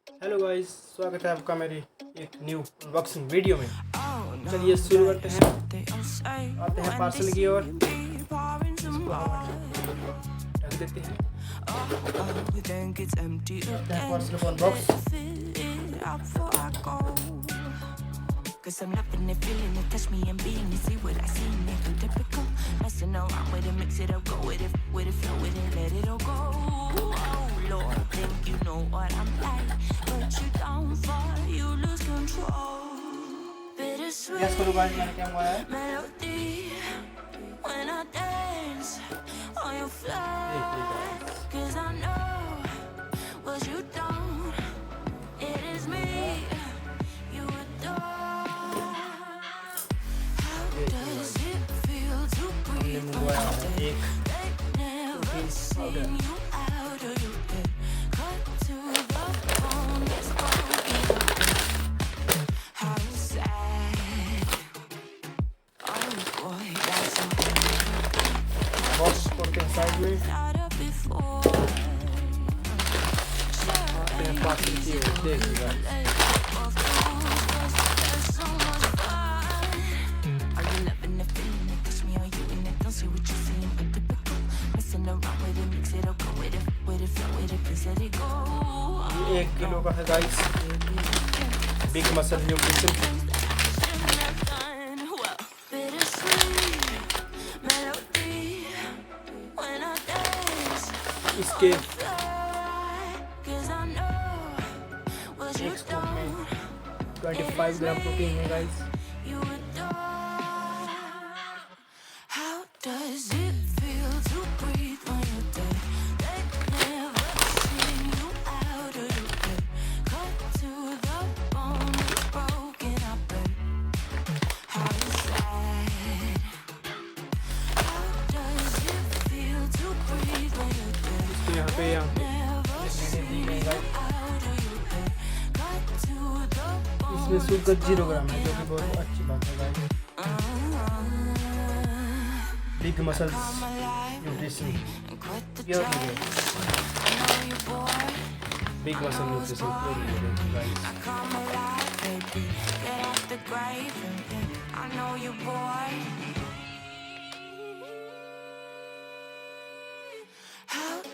Hello guys, स्वागत है आपका मेरी एक न्यू अनबॉक्सिंग वीडियो में। चलिए शुरू करते हैं। आते हैं पार्सल की ओर। इसको हम ढक देते हैं। आते हैं पार्सल को unbox. Cause I'm loving it, feeling it, touch me and being it, see what I see in it, too typical. Messing around with it, mix it up, go with it, flow with it, let it all go. Oh Lord, think you know what I'm like, but you down for, you lose control. Bittersweet melody when I dance on your flight. Cause I know what you don't, it is me. Box खोलते हैं side में, आते हैं parcel की ओर। देखिएगा ये 1 kilo का है गाइस, बिग मसल न्यूट्रिशन। इसके एक स्कूप में 25 ग्राम प्रोटीन है गाइस। यहाँ पे इसमें शुगर 0 ग्राम है, जो कि बहुत अच्छी बात है guys. Big muscles nutrition purely big muscle nutrition purely guys.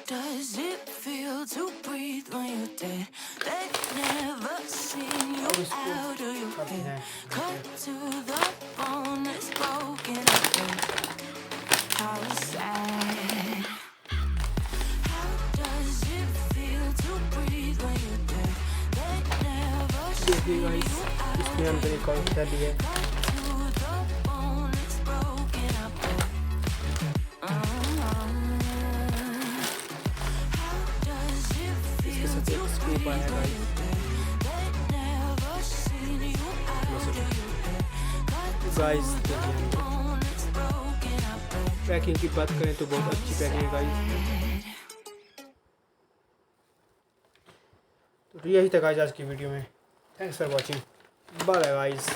Does it feel to breathe when you're dead? They've never seen you out of your head. Cut to the bone, it's broken up. How sad. How does it feel to breathe when you're dead? They've never seen you out of your head. Cut to the bone, it's broken up. Guys packing की बात करें तो बहुत अच्छी packing है guys. तो यही था गाइस आज की वीडियो में। Thanks for watching, bye guys.